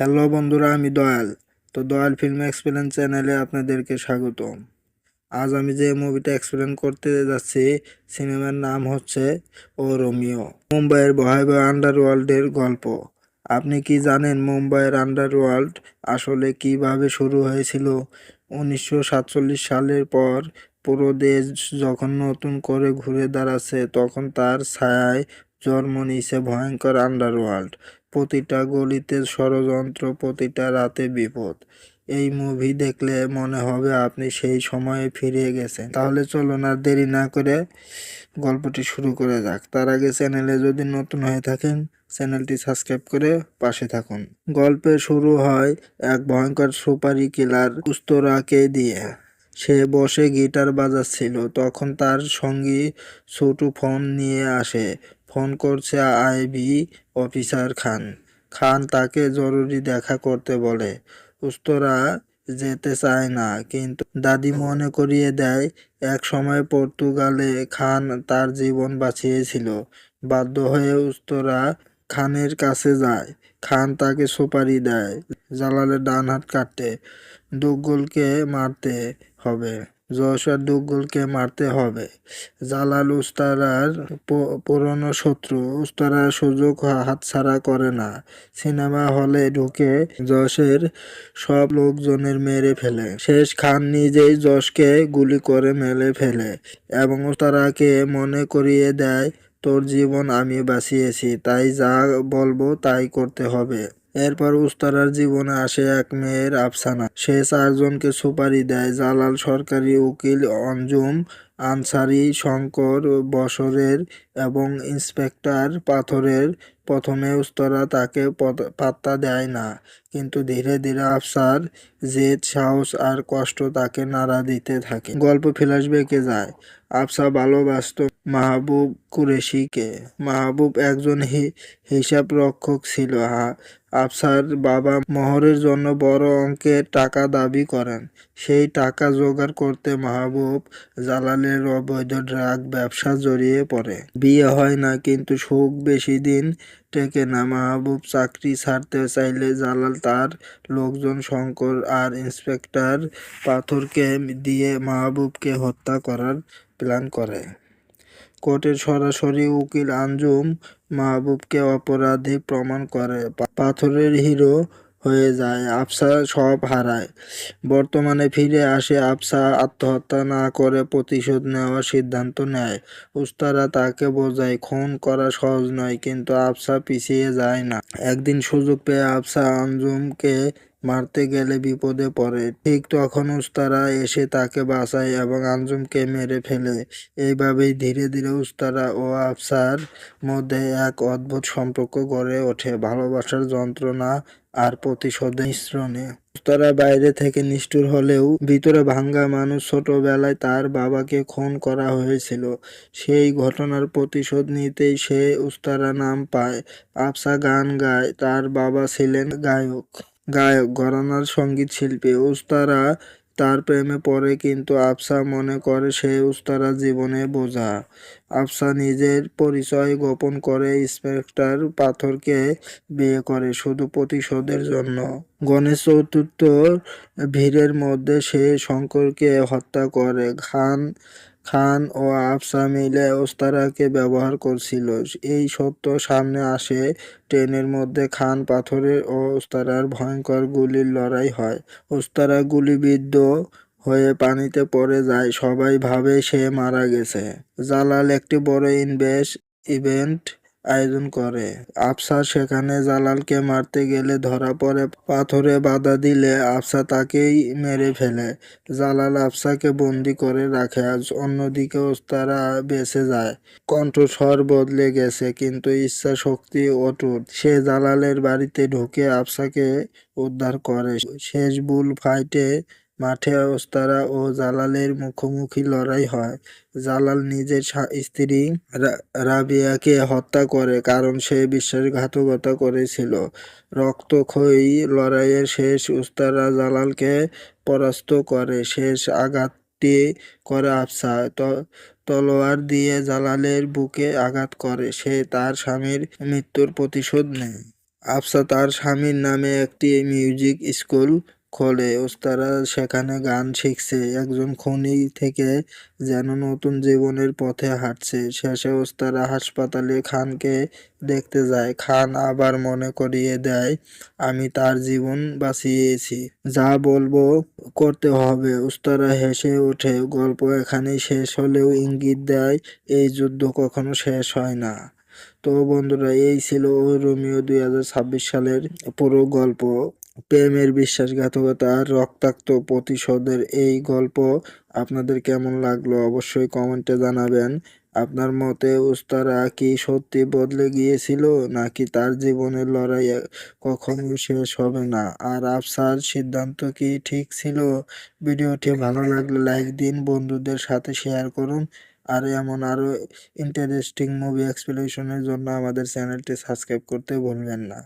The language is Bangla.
হ্যালো বন্ধুরা, আমি দয়াল। তো দয়াল ফিল্ম এক্সপ্লেন চ্যানেলে আপনাদেরকে স্বাগত। আজ আমি যে মুভিটা এক্সপ্লেন করতে যাচ্ছি, সিনেমার নাম হচ্ছে ও রোমিও। মুম্বাইয়ের ভয়াবহ আন্ডারওয়ার্ল্ডের গল্প। আপনি কি জানেন মুম্বাইয়ের আন্ডারওয়ার্ল্ড আসলে কিভাবে শুরু হয়েছিল? 1947 সালের পর পুরো দেশ যখন নতুন করে ঘুরে দাঁড়াচ্ছে, তখন তার ছায়ায় জন্ম নিয়েছে ভয়ঙ্কর আন্ডারওয়ার্ল্ড। প্রতিটা গলিতে ষড়যন্ত্র, প্রতিটা রাতে বিপদ। এই মুভি দেখলে মনে হবে আপনি সেই সময়ে ফিরে গেছেন। তাহলে চলুন আর দেরি না করে গল্পটি শুরু করে যাক। তার আগে চ্যানেলে যদি নতুন হয়ে থাকেন, চ্যানেলটি সাবস্ক্রাইব করে পাশে থাকুন। গল্পে শুরু হয় এক ভয়ঙ্কর সুপারি কিলার উস্তরাকে দিয়ে। সে বসে গিটার বাজাচ্ছিল, তখন তার সঙ্গী ছোটু ফোন নিয়ে আসে। ফোন করছে আইভি অফিসার খান। খান তাকে জরুরি দেখা করতে বলে। উস্তরা যেতে চায় না, কিন্তু দাদি মনে করিয়ে দেয় এক সময় পর্তুগালে খান তার জীবন বাঁচিয়েছিল। বাধ্য হয়ে উস্তরা খানের কাছে যায়। খান তাকে সুপারি দেয়, জালালের ডান হাত কাটতে। দুগ্গলকে মারতে হবে। যশোর দুগ্গলকে মারতে হবে। জালাল উস্তারার পুরনো শত্রু। উস্তারা সুযোগ হাতছাড়া করে না। সিনেমা হলে ঢুকে যশের সব লোকজনের মেরে ফেলে। শেষ খান নিজেই যশকে গুলি করে মেরে ফেলে এবং উস্তারাকে মনে করিয়ে দেয়, তোর জীবন আমি বাঁচিয়েছি, তাই যা বলবো তাই করতে হবে। এরপর উস্তারার জীবনে আসে এক মেয়ের আফসানা। সে 4 জনকে সুপারি দেয়। জালাল, সরকারি উকিল অঞ্জুম, আনসারি, শঙ্কর বসরের এবং ইন্সপেক্টর পাথরের। প্রথমে উস্তরা তাকে পাত্তা দেয় না, কিন্তু ধীরে ধীরে আফসার জেদ, সাহস আর কষ্ট তাকে নাড়া দিতে থাকে। গল্প ফ্ল্যাশব্যাকে যায়। আফসা ভালোবাসত মাহবুব কুরেশিকে। মাহবুব একজন হিসাব রক্ষক ছিল। আফসার বাবা মোহরের জন্য বড় অঙ্কের টাকা দাবি করেন। সেই টাকা জোগাড় করতে মাহবুব জালালের অবৈধ ড্রাগ ব্যবসা জড়িয়ে পড়ে। বিয়ে হয় না, কিন্তু সুখ বেশি দিন টেকে না। মাহবুব চাকরি ছাড়তে চাইলে জালাল তার লোকজন শঙ্কর আর ইন্সপেক্টর পাথরকে দিয়ে মাহবুবকে হত্যা করার প্ল্যান করে। কোর্টের সরাসরি উকিল আঞ্জুম মাহবুবকে অপরাধী প্রমাণ করে। পাথরের হিরো হয়ে যায়। আফসা সব হারায়। বর্তমানে ফিরে আসে। আফসা আত্মহত্যা না করে প্রতিশোধ নেওয়ার সিদ্ধান্ত নেয়। উস্তারা তাকে বোঝায় খুন করা সহজ নয়, কিন্তু আফসা পিছিয়ে যায় না। একদিন সুযোগ পেয়ে আফসা আঞ্জুমকে মারতে গেলে বিপদে পড়ে। ঠিক তখন উস্তারা এসে তাকে বাঁচায় এবং আঞ্জুমকে মেরে ফেলে। এইভাবেই ধীরে ধীরে উস্তারা ও আফসার মধ্যে এক অদ্ভুত সম্পর্ক গড়ে ওঠে, ভালোবাসার যন্ত্রণা আর প্রতিশোধের মিশ্রণে। উস্তারা বাইরে থেকে নিষ্ঠুর হলেও ভিতরে ভাঙ্গা মানুষ। ছোটবেলায় তার বাবাকে খুন করা হয়েছিল। সেই ঘটনার প্রতিশোধ নিতেই সে উস্তারা নাম পায়। আফসা গান গায়। তার বাবা ছিলেন ঘরানার সঙ্গীত শিল্পী। উস্তারা তার প্রেমে পড়ে, কিন্তু আফসা মনে করে সে উস্তারার জীবনে বোঝা। আফসা নিজের পরিচয় গোপন করে ইন্সপেক্টর পাথরকে বিয়ে করে শুধু প্রতিশোধের জন্য। গণেশ চতুর্থীর ভিড়ের মধ্যে সে শঙ্করকে হত্যা করে। খান ও আফসা মিলে উস্তারাকে ব্যবহার করছিল, এই সত্য সামনে আসে। ট্রেনের মধ্যে খান পাথরের ও উস্তারার ভয়ঙ্কর গুলির লড়াই হয়। উস্তারা গুলিবিদ্ধ হয়ে পানিতে পড়ে যায়। সবাই ভাবে সে মারা গেছে। জালাল একটি বড় ইভেন্ট আয়োজন করে। আফসা সেখানে জালালকে মারতে গেলে ধরা পড়ে। পাথরে বাধা দিলে আফসা তাকেই মেরে ফেলে। জালাল আফসাকে বন্দি করে রাখে। অন্যদিকে ওস্তারা বেঁচে যায়। কণ্ঠস্বর বদলে গেছে, কিন্তু ইচ্ছা শক্তি অটুট। সে জালালের বাড়িতে ঢুকে আফসাকে উদ্ধার করে। শেষ বুল ফাইটে মাঠে ওস্তারা ও জালালের মুখোমুখি লড়াই হয়। জালাল নিজের স্ত্রী রাবিয়াকে হত্যা করে, কারণ সে বিশ্বাসঘাতকতা করেছিল। রক্তক্ষয়ী লড়াইয়ের শেষ উস্তারা জালালকে পরাস্ত করে। শেষ আঘাতটি করে আফসা। তলোয়ার দিয়ে জালালের বুকে আঘাত করে। সে তার স্বামীর মৃত্যুর প্রতিশোধ নেয়। আফসা তার স্বামীর নামে একটি মিউজিক স্কুল খোলে। ওস্তারা সেখানে গান শিখছে, একজন খনি থেকে যেন নতুন জীবনের পথে হাঁটছে। শেষে ওস্তারা হাসপাতালে খানকে দেখতে যায়। খান আবার মনে করিয়ে দেয়, আমি তার জীবন বাঁচিয়েছি, যা বলবো করতে হবে। ওস্তারা হেসে ওঠে। গল্প এখানেই শেষ হলেও ইঙ্গিত দেয় এই যুদ্ধ কখনো শেষ হয় না। তো বন্ধুরা, এই ছিল রোমিও 2026 সালের পুরো গল্প। প্রেমের বিশ্বাসঘাতকতা আর রক্তাক্ত প্রতিশোধের এই গল্প আপনাদের কেমন লাগলো অবশ্যই কমেন্টে জানাবেন। আপনার মতে উস্তারা কি সত্যি বদলে গিয়েছিল, নাকি তার জীবনের লড়াই কখনো শেষ হবে না? আর আফসার সিদ্ধান্ত কি ঠিক ছিল? ভিডিওটি ভালো লাগলে লাইক দিন, বন্ধুদের সাথে শেয়ার করুন। আর এমন আরো ইন্টারেস্টিং মুভি এক্সপ্লেনেশনের জন্য আমাদের চ্যানেলটি সাবস্ক্রাইব করতে ভুলবেন না।